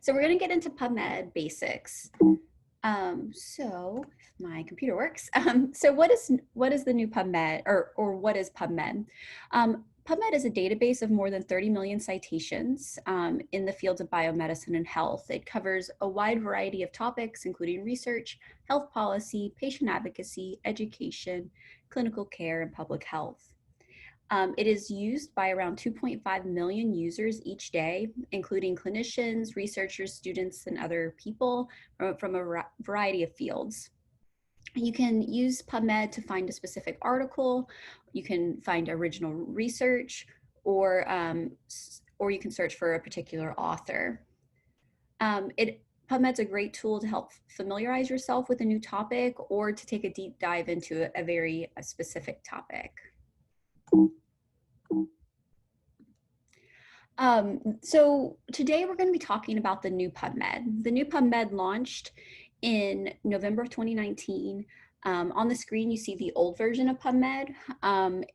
So we're going to get into PubMed basics. So if my computer works. So what is the new PubMed, or what is PubMed? PubMed is a database of more than 30 million citations in the fields of biomedicine and health. It covers a wide variety of topics, including research, health policy, patient advocacy, education, clinical care, and public health. It is used by around 2.5 million users each day, including clinicians, researchers, students, and other people from a variety of fields. You can use PubMed to find a specific article, you can find original research, or you can search for a particular author. PubMed's a great tool to help familiarize yourself with a new topic or to take a deep dive into a very specific topic. So today we're going to be talking about the new PubMed. The new PubMed launched in November of 2019. On the screen, you see the old version of PubMed.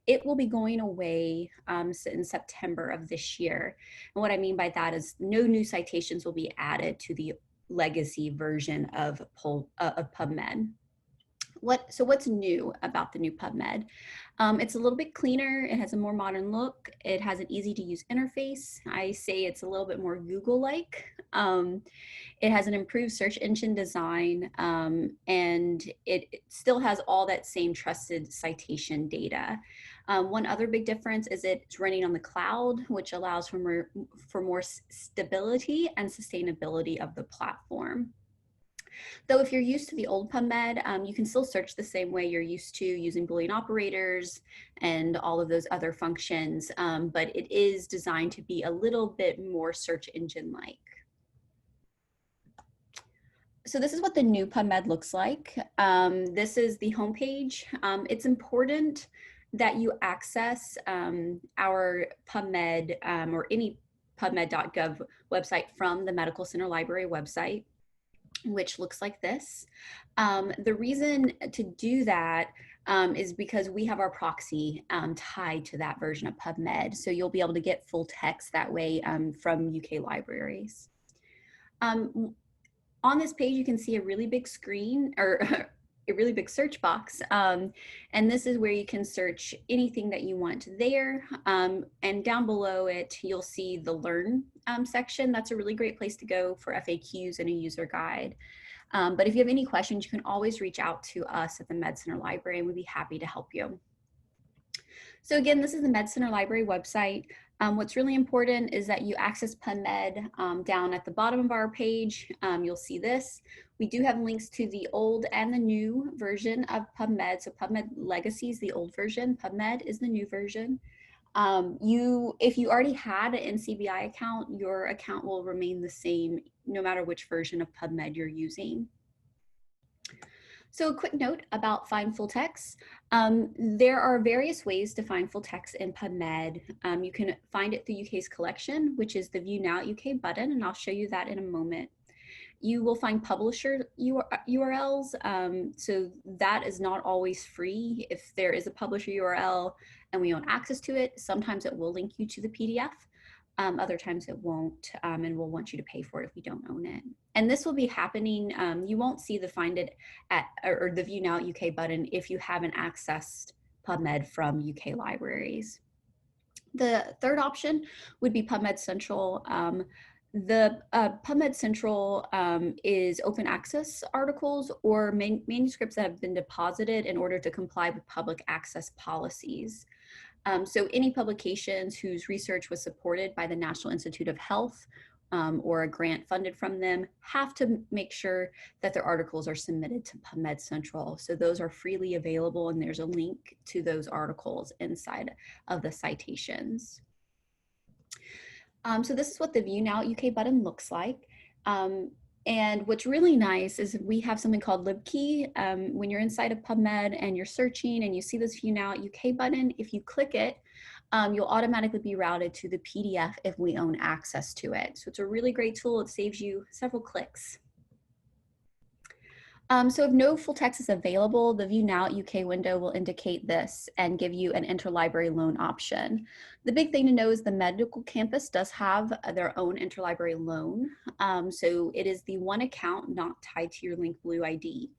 It will be going away in September of this year. And what I mean by that is no new citations will be added to the legacy version of PubMed. So what's new about the new PubMed? It's a little bit cleaner. It has a more modern look. It has an easy to use interface. I say it's a little bit more Google-like. It has an improved search engine design, and it still has all that same trusted citation data. One other big difference is it's running on the cloud, which allows for more stability and sustainability of the platform. Though if you're used to the old PubMed, you can still search the same way you're used to using Boolean operators and all of those other functions, but it is designed to be a little bit more search engine-like. So this is what the new PubMed looks like. This is the homepage. It's important that you access our PubMed or any PubMed.gov website from the Medical Center Library website, which looks like this. The reason to do that is because we have our proxy tied to that version of PubMed. So you'll be able to get full text that way from UK libraries. On this page, you can see a really big screen, or a really big search box. And this is where you can search anything that you want there. And down below it, you'll see the Learn section. That's a really great place to go for FAQs and a user guide. But if you have any questions, you can always reach out to us at the Med Center Library, and we'd be happy to help you. So again, this is the Med Center Library website. What's really important is that you access PubMed down at the bottom of our page. You'll see this. We do have links to the old and the new version of PubMed. So PubMed Legacy is the old version. PubMed is the new version. If you already had an NCBI account, your account will remain the same no matter which version of PubMed you're using. So a quick note about find full text. There are various ways to find full text in PubMed. You can find it through UK's collection, which is the View Now UK button, and I'll show you that in a moment. You will find publisher URLs, so that is not always free. If there is a publisher URL and we own access to it, sometimes it will link you to the PDF. Other times it won't, and we'll want you to pay for it if we don't own it. And this will be happening, you won't see the Find It at, or the View Now UK button if you haven't accessed PubMed from UK libraries. The third option would be PubMed Central. The PubMed Central is open access articles or manuscripts that have been deposited in order to comply with public access policies. So any publications whose research was supported by the National Institute of Health or a grant funded from them have to make sure that their articles are submitted to PubMed Central. So those are freely available, and there's a link to those articles inside of the citations. So this is what the View Now UK button looks like. And what's really nice is we have something called LibKey. When you're inside of PubMed and you're searching and you see this View Now UK button, if you click it, you'll automatically be routed to the PDF if we own access to it. So it's a really great tool. It saves you several clicks. So if no full text is available, the View Now at UK window will indicate this and give you an interlibrary loan option. The big thing to know is the medical campus does have their own interlibrary loan. So it is the one account not tied to your Link Blue ID.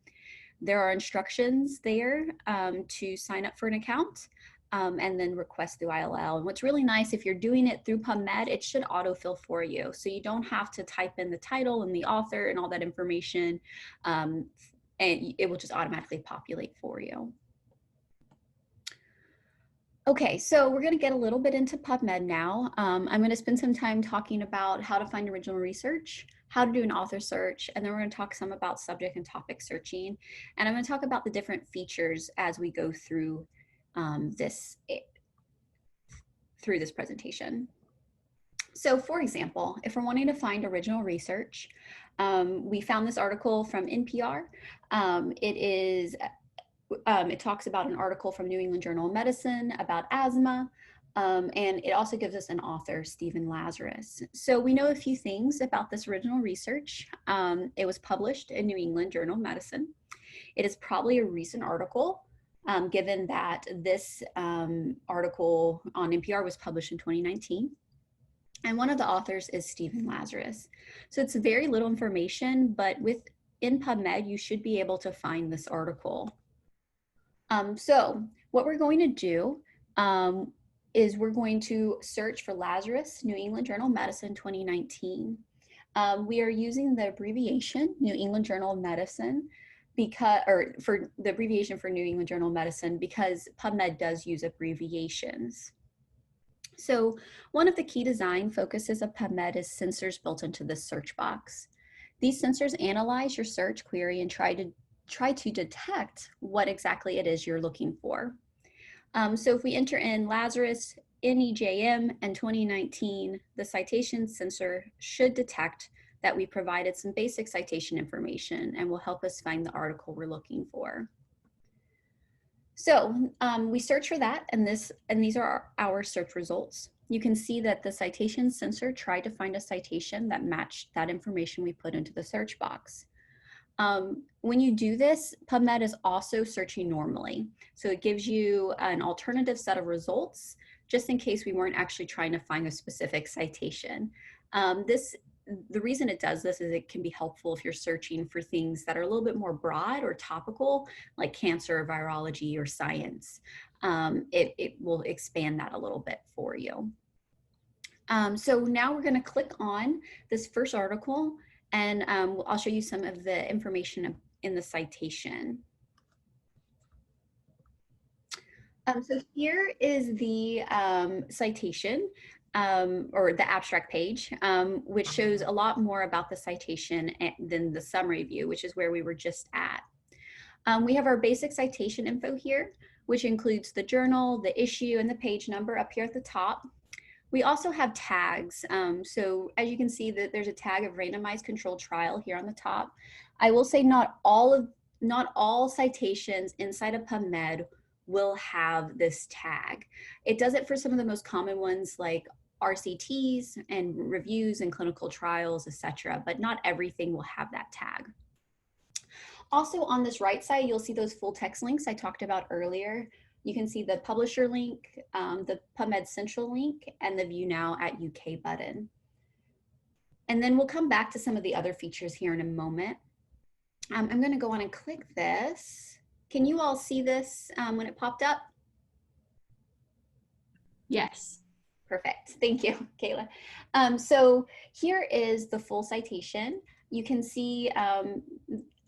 There are instructions there to sign up for an account and then request through ILL. And what's really nice, if you're doing it through PubMed, it should autofill for you. So you don't have to type in the title and the author and all that information, and it will just automatically populate for you. Okay, so we're going to get a little bit into PubMed now. I'm going to spend some time talking about how to find original research, how to do an author search, and then we're going to talk some about subject and topic searching. And I'm going to talk about the different features as we go through this presentation. So for example, if we're wanting to find original research, we found this article from NPR. It talks about an article from New England Journal of Medicine about asthma, and it also gives us an author, Stephen Lazarus. So we know a few things about this original research. It was published in New England Journal of Medicine. It is probably a recent article, given that this article on NPR was published in 2019. And one of the authors is Stephen Lazarus. So it's very little information, but in PubMed, you should be able to find this article. So what we're going to do is we're going to search for Lazarus, New England Journal of Medicine 2019. We are using the abbreviation New England Journal of Medicine for the abbreviation for New England Journal of Medicine because PubMed does use abbreviations. So one of the key design focuses of PubMed is sensors built into the search box. These sensors analyze your search query and try to detect what exactly it is you're looking for. So if we enter in Lazarus, NEJM, and 2019, the citation sensor should detect that we provided some basic citation information and will help us find the article we're looking for. So we search for that, and these are our search results. You can see that the citation sensor tried to find a citation that matched that information we put into the search box. When you do this, PubMed is also searching normally. So it gives you an alternative set of results, just in case we weren't actually trying to find a specific citation. The reason it does this is it can be helpful if you're searching for things that are a little bit more broad or topical, like cancer, virology, or science. It will expand that a little bit for you. So now we're going to click on this first article, and I'll show you some of the information in the citation. So here is the citation or the abstract page, which shows a lot more about the citation than the summary view, which is where we were just at. We have our basic citation info here, which includes the journal, the issue, and the page number up here at the top. We also have tags. So as you can see that there's a tag of randomized controlled trial here on the top. I will say not all citations inside of PubMed will have this tag. It does it for some of the most common ones like RCTs and reviews and clinical trials, etc., but not everything will have that tag. Also on this right side, you'll see those full text links I talked about earlier. You can see the publisher link, the PubMed Central link, and the View Now at UK button. And then we'll come back to some of the other features here in a moment. I'm going to go on and click this. Can you all see this when it popped up? Yes. Perfect. Thank you, Kayla. So here is the full citation. You can see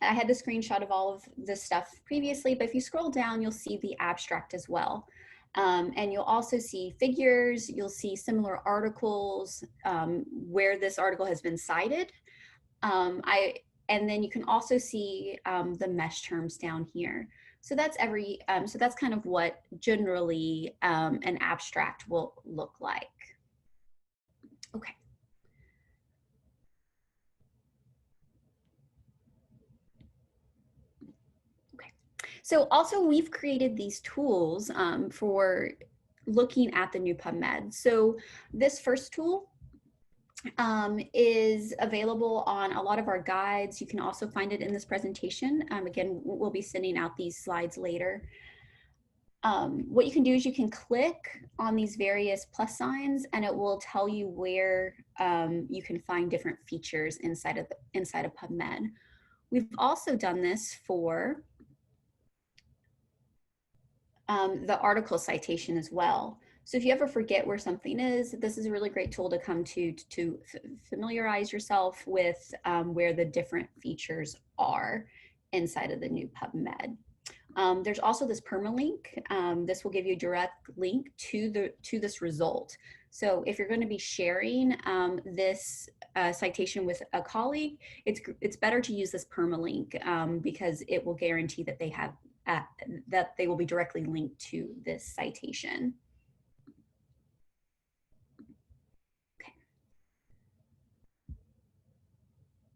I had the screenshot of all of this stuff previously, but if you scroll down, you'll see the abstract as well. And you'll also see figures, you'll see similar articles where this article has been cited. And then you can also see the mesh terms down here. So that's so that's kind of what generally an abstract will look like. Okay. So also we've created these tools for looking at the new PubMed. So this first tool is available on a lot of our guides. You can also find it in this presentation. Again, we'll be sending out these slides later. What you can do is you can click on these various plus signs and it will tell you where you can find different features inside of PubMed. We've also done this for the article citation as well. So if you ever forget where something is, this is a really great tool to come to familiarize yourself with where the different features are inside of the new PubMed. There's also this permalink. This will give you a direct link to this result. So if you're going to be sharing this citation with a colleague, it's better to use this permalink because it will guarantee that that they will be directly linked to this citation.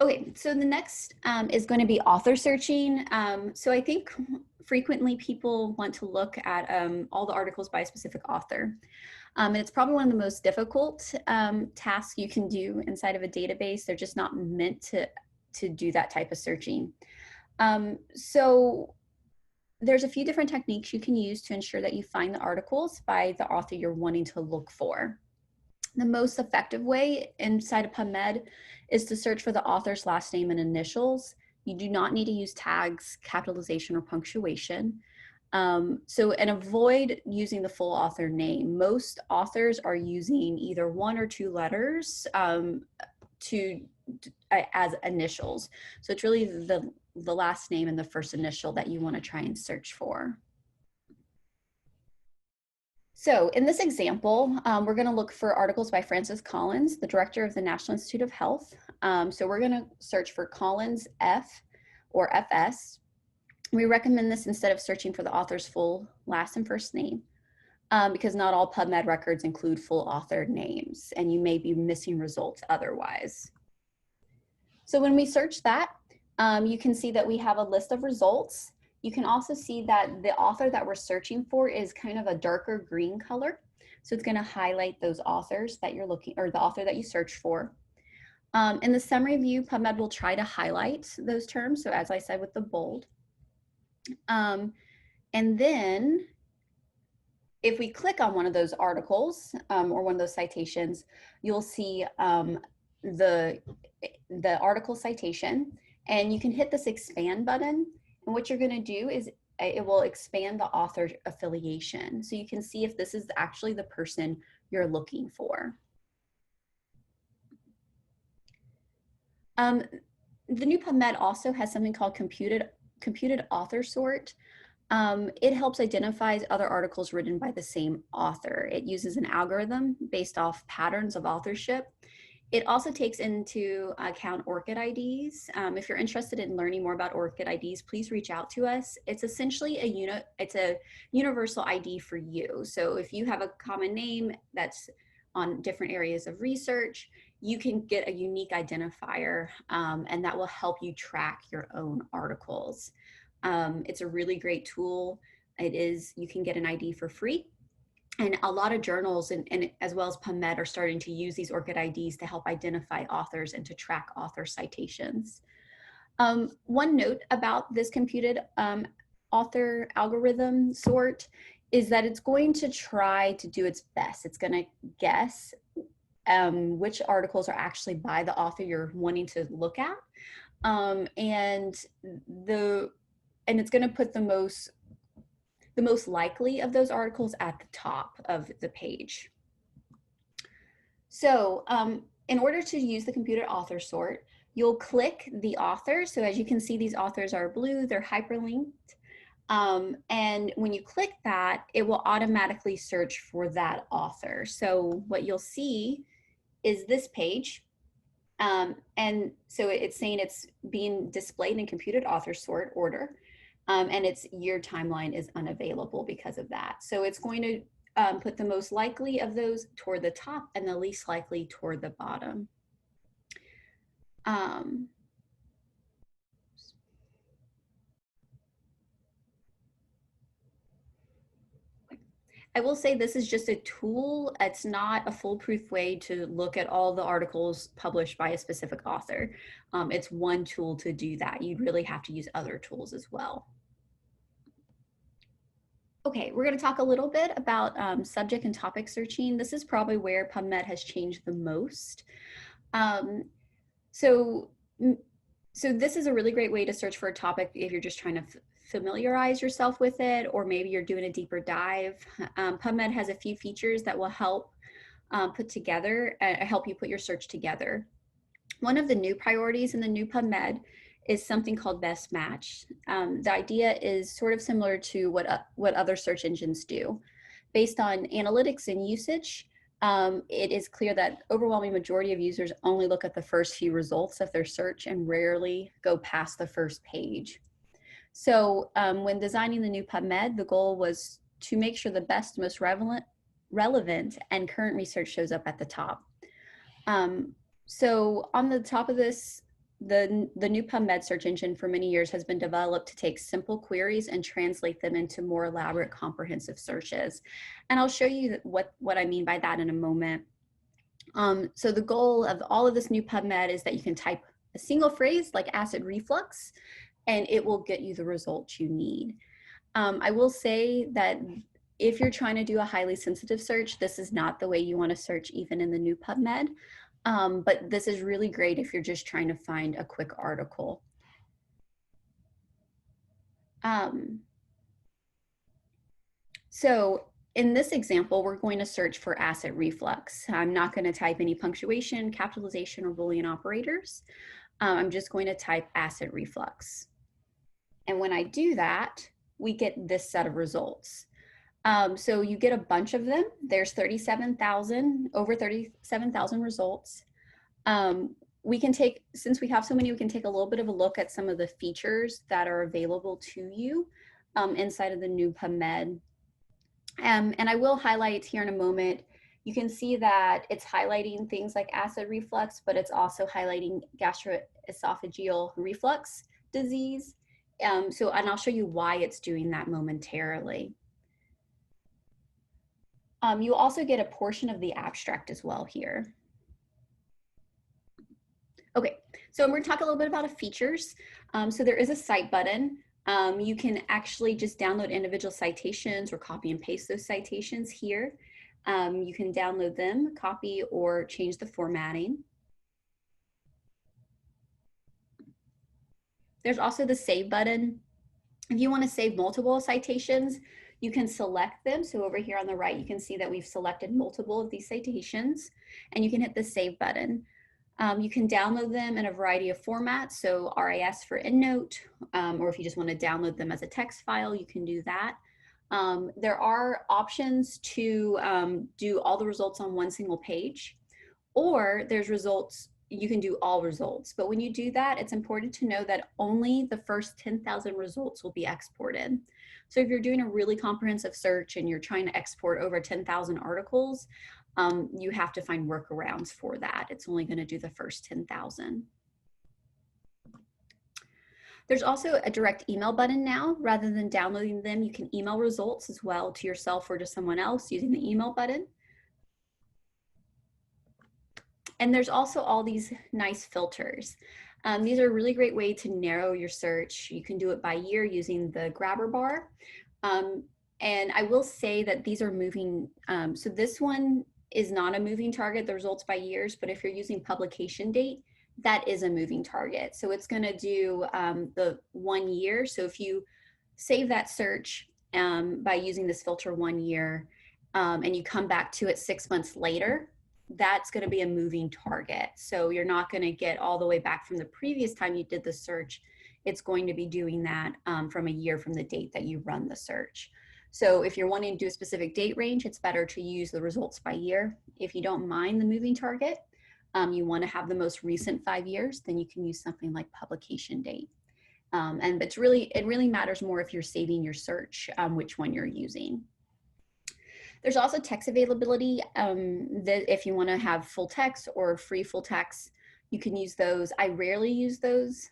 Okay, so the next is going to be author searching. So I think frequently people want to look at all the articles by a specific author. And it's probably one of the most difficult tasks you can do inside of a database. They're just not meant to do that type of searching. So there's a few different techniques you can use to ensure that you find the articles by the author you're wanting to look for. The most effective way inside of PubMed is to search for the author's last name and initials. You do not need to use tags, capitalization, or punctuation. And avoid using the full author name. Most authors are using either one or two letters as initials. So it's really the last name and the first initial that you want to try and search for. So in this example, we're going to look for articles by Francis Collins, the director of the National Institute of Health. So we're going to search for Collins F or FS. We recommend this instead of searching for the author's full last and first name because not all PubMed records include full author names and you may be missing results otherwise. So when we search that, you can see that we have a list of results. You can also see that the author that we're searching for is kind of a darker green color. So it's going to highlight those authors that you're looking, or the author that you search for. In the summary view, PubMed will try to highlight those terms. So as I said with the bold. And then if we click on one of those articles or one of those citations, you'll see the article citation, and you can hit this expand button. And what you're going to do is it will expand the author affiliation. So you can see if this is actually the person you're looking for. The new PubMed also has something called computed author sort. It helps identify other articles written by the same author. It uses an algorithm based off patterns of authorship. It also takes into account ORCID IDs. If you're interested in learning more about ORCID IDs, please reach out to us. It's essentially it's a universal ID for you. So if you have a common name that's on different areas of research, you can get a unique identifier and that will help you track your own articles. It's a really great tool. You can get an ID for free. And a lot of journals and as well as PubMed are starting to use these ORCID IDs to help identify authors and to track author citations. One note about this computed author algorithm sort is that it's going to try to do its best. It's going to guess which articles are actually by the author you're wanting to look at. And it's going to put the most likely of those articles at the top of the page. So in order to use the computed author sort, you'll click the author. So as you can see, these authors are blue, they're hyperlinked. And when you click that, it will automatically search for that author. So what you'll see is this page. And so it's saying it's being displayed in computed author sort order. And its year timeline is unavailable because of that. So it's going to put the most likely of those toward the top and the least likely toward the bottom. I will say this is just a tool. It's not a foolproof way to look at all the articles published by a specific author. It's one tool to do that. You'd really have to use other tools as well. Okay, we're going to talk a little bit about subject and topic searching. This is probably where PubMed has changed the most. Um, so, so this is a really great way to search for a topic if you're just trying to familiarize yourself with it, or maybe you're doing a deeper dive. PubMed has a few features that will help help you put your search together. One of the new priorities in the new PubMed is something called best match. The idea is sort of similar to what other search engines do. Based on analytics and usage, it is clear that overwhelming majority of users only look at the first few results of their search and rarely go past the first page. So when designing the new PubMed, the goal was to make sure the best, most relevant and current research shows up at the top. So on the top of this, the new PubMed search engine for many years has been developed to take simple queries and translate them into more elaborate, comprehensive searches. And I'll show you what I mean by that in a moment. So the goal of all of this new PubMed is that you can type a single phrase like acid reflux, and it will get you the results you need. I will say that if you're trying to do a highly sensitive search, this is not the way you want to search even in the new PubMed. But this is really great if you're just trying to find a quick article. So in this example, we're going to search for acid reflux. I'm not going to type any punctuation, capitalization, or Boolean operators. I'm just going to type acid reflux. And when I do that, we get this set of results. So you get a bunch of them. There's over 37,000 results. We can take, since we have so many, we can take a little bit of a look at some of the features that are available to you inside of the new PubMed. And I will highlight here in a moment, you can see that it's highlighting things like acid reflux, but it's also highlighting gastroesophageal reflux disease. And I'll show you why it's doing that momentarily. You also get a portion of the abstract as well here. Okay, so we're going to talk a little bit about features. So there is a cite button. You can actually just download individual citations or copy and paste those citations here. You can download them, copy, or change the formatting. There's also the save button. If you want to save multiple citations, you can select them. So over here on the right, you can see that we've selected multiple of these citations, and you can hit the save button. You can download them in a variety of formats, so RAS for EndNote, or if you just want to download them as a text file, you can do that. There are options to do all the results on one single page, or there's results, you can do all results. But when you do that, it's important to know that only the first 10,000 results will be exported. So if you're doing a really comprehensive search and you're trying to export over 10,000 articles, you have to find workarounds for that. It's only going to do the first 10,000. There's also a direct email button now. Rather than downloading them, you can email results as well to yourself or to someone else using the email button. And there's also all these nice filters. These are a really great way to narrow your search. You can do it by year using the grabber bar. And I will say that these are moving. So this one is not a moving target, the results by years, but if you're using publication date, that is a moving target. So it's going to do the 1 year. So if you save that search by using this filter 1 year and you come back to it 6 months later, that's going to be a moving target. So you're not going to get all the way back from the previous time you did the search. It's going to be doing that from a year from the date that you run the search. So if you're wanting to do a specific date range, it's better to use the results by year. If you don't mind the moving target, you want to have the most recent 5 years, then you can use something like publication date. And it really matters more if you're saving your search, which one you're using. There's also text availability. That if you want to have full text or free full text, you can use those. I rarely use those,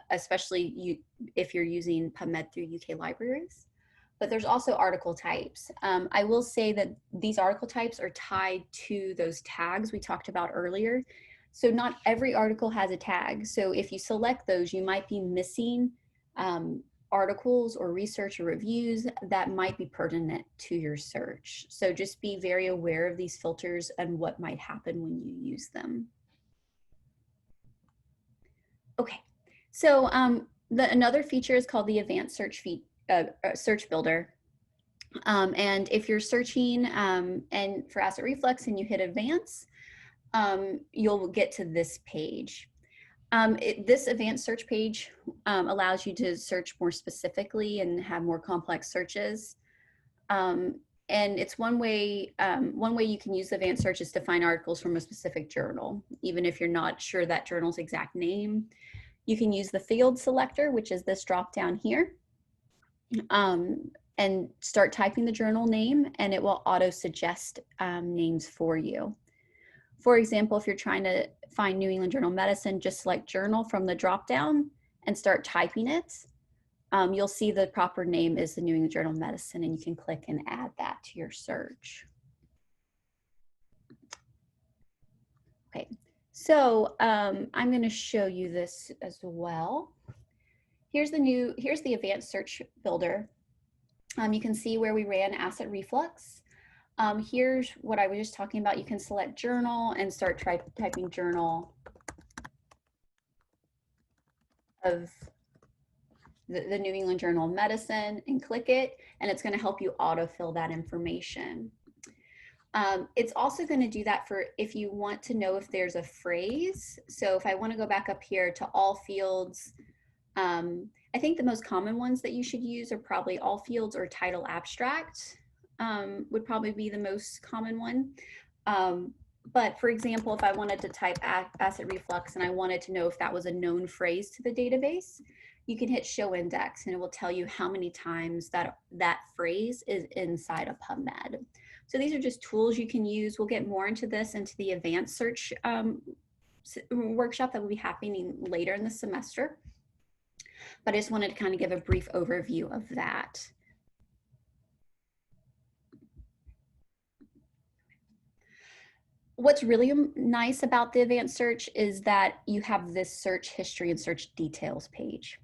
especially if you're using PubMed through UK Libraries. but there's also article types. I will say that these article types are tied to those tags we talked about earlier. So not every article has a tag. So if you select those, you might be missing articles or research or reviews that might be pertinent to your search. So just be very aware of these filters and what might happen when you use them. Okay, so another feature is called the Advanced Search Builder. And if you're searching and for acid reflux and you hit advance, you'll get to this page. This advanced search page allows you to search more specifically and have more complex searches. And it's one way you can use the advanced search is to find articles from a specific journal, even if you're not sure that journal's exact name. You can use the field selector, which is this drop down here, and start typing the journal name, and it will auto suggest names for you. For example, if you're trying to find New England Journal of Medicine, just select journal from the drop down and start typing it. You'll see the proper name is the New England Journal of Medicine, and you can click and add that to your search. Okay, so I'm going to show you this as well. Here's the Advanced Search Builder. You can see where we ran acid reflux. Here's what I was just talking about. You can select journal and start typing journal of the New England Journal of Medicine and click it, and it's going to help you autofill that information. It's also going to do that for if you want to know if there's a phrase. So if I want to go back up here to all fields, I think the most common ones that you should use are probably all fields or title abstract would probably be the most common one. But for example, if I wanted to type acid reflux and I wanted to know if that was a known phrase to the database, you can hit show index and it will tell you how many times that phrase is inside of PubMed. So these are just tools you can use. We'll get more into this into the advanced search workshop that will be happening later in the semester. But I just wanted to kind of give a brief overview of that. What's really nice about the advanced search is that you have this search history and search details page.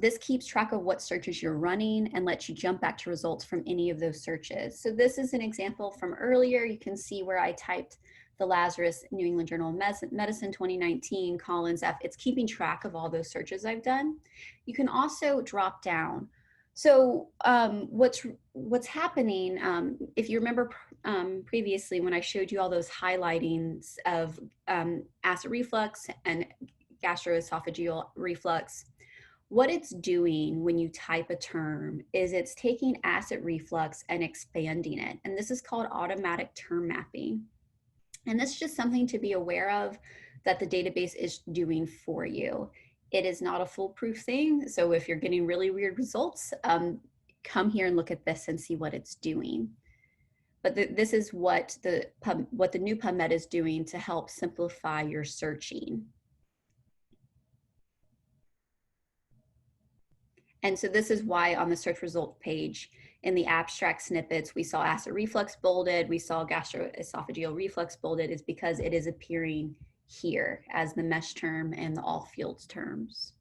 This keeps track of what searches you're running and lets you jump back to results from any of those searches. So this is an example from earlier. You can see where I typed the Lazarus New England Journal of Medicine 2019 Collins F. It's keeping track of all those searches I've done. You can also drop down. So what's happening, if you remember previously when I showed you all those highlightings of acid reflux and gastroesophageal reflux, what it's doing when you type a term is it's taking acid reflux and expanding it. And this is called automatic term mapping. And this is just something to be aware of that the database is doing for you. It is not a foolproof thing. So if you're getting really weird results, come here and look at this and see what it's doing. But this is what the new PubMed is doing to help simplify your searching. And so this is why on the search result page in the abstract snippets, we saw acid reflux bolded, we saw gastroesophageal reflux bolded, is because it is appearing here as the mesh term and the all fields terms.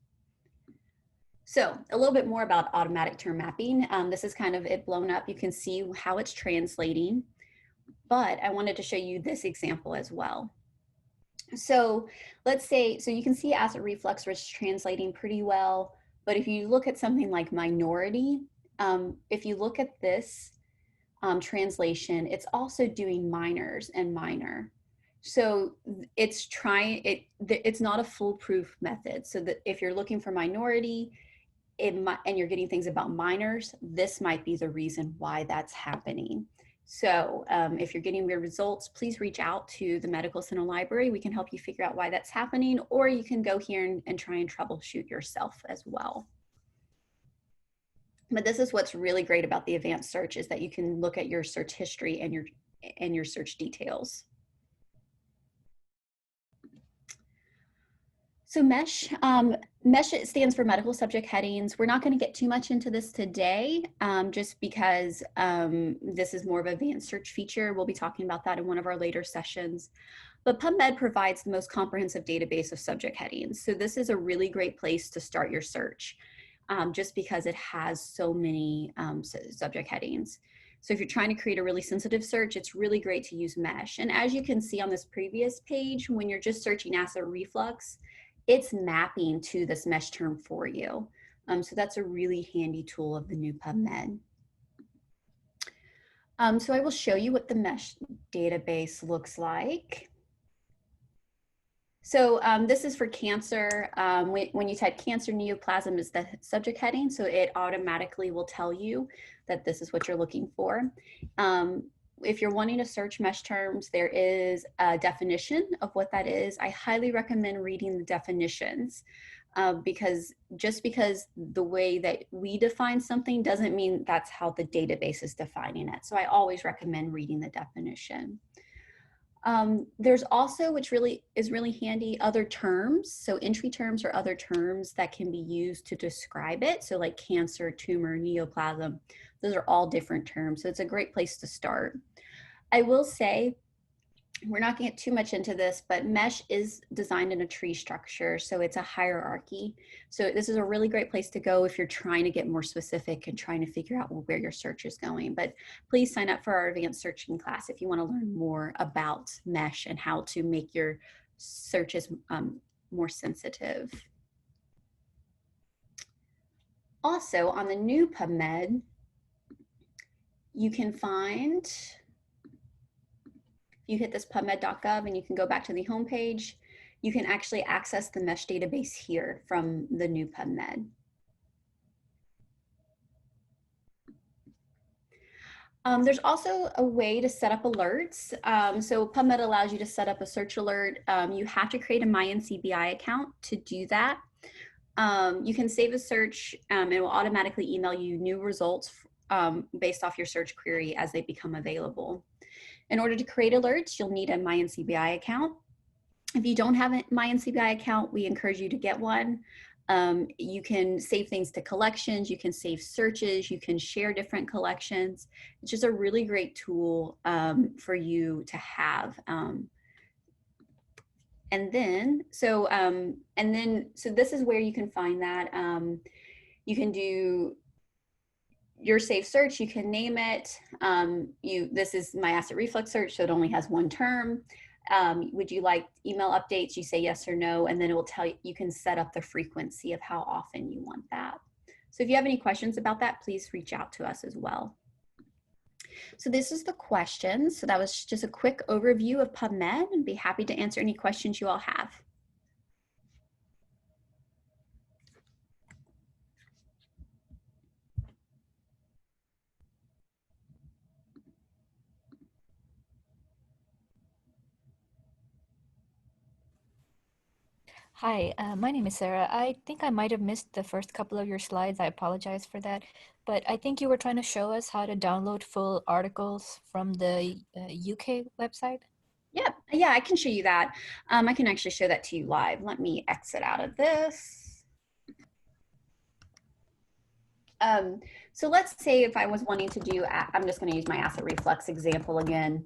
So a little bit more about automatic term mapping. This is kind of it blown up. You can see how it's translating, but I wanted to show you this example as well. So let's say, so you can see acid reflux was translating pretty well, but if you look at something like minority, if you look at this translation, it's also doing minors and minor. So it's it's not a foolproof method. So that if you're looking for minority and you're getting things about minors, this might be the reason why that's happening. So if you're getting weird results, please reach out to the Medical Center Library. We can help you figure out why that's happening, or you can go here and try and troubleshoot yourself as well. But this is what's really great about the advanced search is that you can look at your search history and your search details. So MESH, MESH stands for medical subject headings. We're not going to get too much into this today, just because this is more of an advanced search feature. We'll be talking about that in one of our later sessions. But PubMed provides the most comprehensive database of subject headings. So this is a really great place to start your search, just because it has so many subject headings. So if you're trying to create a really sensitive search, it's really great to use MESH. And as you can see on this previous page, when you're just searching acid reflux, it's mapping to this MESH term for you. So that's a really handy tool of the new PubMed. So I will show you what the MESH database looks like. So this is for cancer. When you type cancer, neoplasm is the subject heading, so it automatically will tell you that this is what you're looking for. If you're wanting to search MESH terms, there is a definition of what that is. I highly recommend reading the definitions, because just because the way that we define something doesn't mean that's how the database is defining it. So I always recommend reading the definition. There's also, which really is really handy, other terms. So entry terms or other terms that can be used to describe it. So like cancer, tumor, neoplasm, those are all different terms. So it's a great place to start. I will say, we're not going to get too much into this, but MESH is designed in a tree structure, so it's a hierarchy. So this is a really great place to go if you're trying to get more specific and trying to figure out where your search is going. But please sign up for our advanced searching class if you want to learn more about MESH and how to make your searches more sensitive. Also, on the new PubMed, you can find, you hit this pubmed.gov and you can go back to the home page. You can actually access the MESH database here from the new PubMed. There's also a way to set up alerts. So PubMed allows you to set up a search alert. You have to create a MyNCBI account to do that. You can save a search and it will automatically email you new results based off your search query as they become available. In order to create alerts, you'll need a MyNCBI account. If you don't have a MyNCBI account, we encourage you to get one. You can save things to collections, you can save searches, you can share different collections. It's just a really great tool for you to have. So this is where you can find that. You can do your safe search, you can name it. This is my acid reflux search, so it only has one term. Would you like email updates? You say yes or no, and then it will tell you, you can set up the frequency of how often you want that. So if you have any questions about that, please reach out to us as well. So this is the questions. So that was just a quick overview of PubMed, and be happy to answer any questions you all have. Hi, my name is Sarah. I think I might have missed the first couple of your slides. I apologize for that. But I think you were trying to show us how to download full articles from the UK website. Yeah, I can show you that. I can actually show that to you live. Let me exit out of this. So let's say if I was wanting to do, I'm just going to use my acid reflux example again.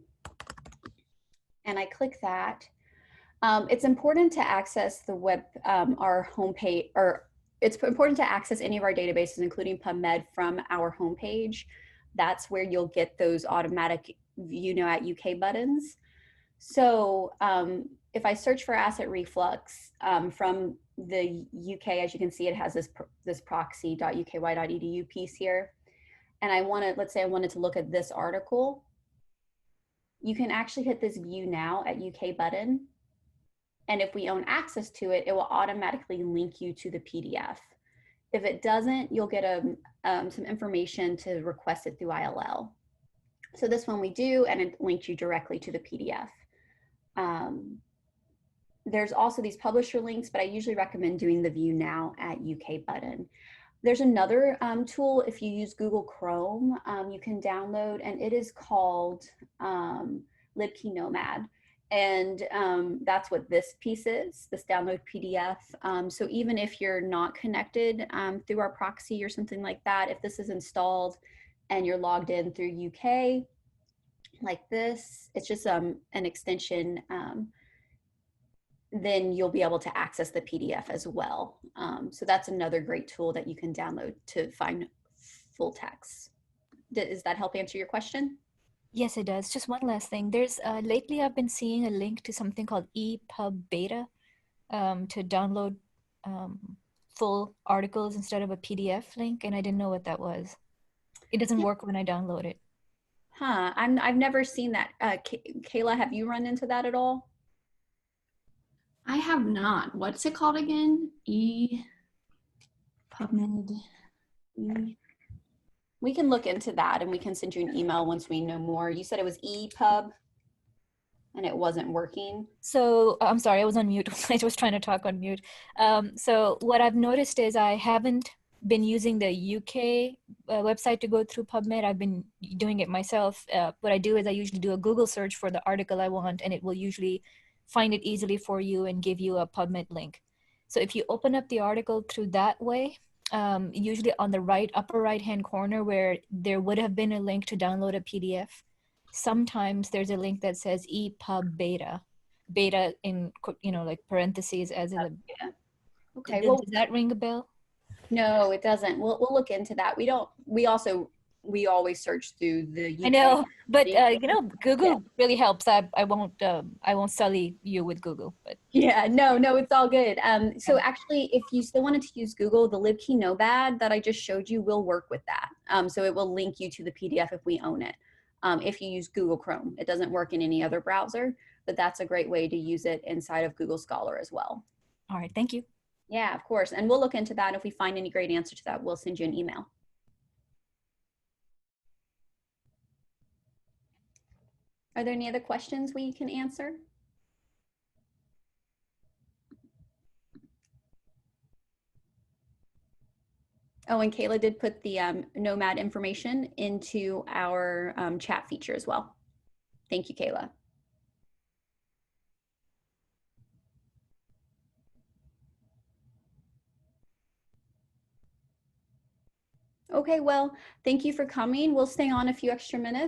And I click that. It's important to access the our homepage, or it's important to access any of our databases, including PubMed, from our homepage. That's where you'll get those automatic view now at UK buttons. So if I search for acid reflux from the UK, as you can see, it has this proxy.uky.edu piece here. And I want to, let's say I wanted to look at this article. You can actually hit this view now at UK button. And if we own access to it, it will automatically link you to the PDF. If it doesn't, you'll get some information to request it through ILL. So this one we do, and it links you directly to the PDF. There's also these publisher links, but I usually recommend doing the view now at UK button. There's another tool, if you use Google Chrome, you can download, and it is called LibKey Nomad. And that's what this piece is, this download PDF. So even if you're not connected through our proxy or something like that, if this is installed and you're logged in through UK like this, it's just an extension, then you'll be able to access the PDF as well. So that's another great tool that you can download to find full text. Does that help answer your question? Yes, it does. Just one last thing. There's lately I've been seeing a link to something called EPUB Beta to download full articles instead of a PDF link, and I didn't know what that was. It doesn't Yeah. work when I download it. Huh. I've never seen that. Kayla, have you run into that at all? I have not. What's it called again? PubMed. We can look into that and we can send you an email once we know more. You said it was EPUB and it wasn't working. So I'm sorry, I was on mute. I was trying to talk on mute. So what I've noticed is I haven't been using the UK website to go through PubMed. I've been doing it myself. What I do is I usually do a Google search for the article I want, and it will usually find it easily for you and give you a PubMed link. So if you open up the article through that way, usually on the right upper right hand corner where there would have been a link to download a PDF, sometimes there's a link that says EPUB beta, beta in like parentheses as in the. Yeah. Okay. Does Well, that ring a bell? no, it doesn't. We'll look into that. We don't. We always search through the I UK. know, but Yeah. Google really helps. I won't sully you with Google, but Yeah, no, it's all good. So yeah. actually, if you still wanted to use Google, the LibKey Nomad that I just showed you will work with that. So it will link you to the PDF if we own it. If you use Google Chrome, it doesn't work in any other browser, but that's a great way to use it inside of Google Scholar as well. All right, thank you. Yeah, of course. And we'll look into that. If we find any great answer to that, we'll send you an email. Are there any other questions we can answer? Oh, and Kayla did put the Nomad information into our chat feature as well. Thank you, Kayla. Okay, well, thank you for coming. We'll stay on a few extra minutes.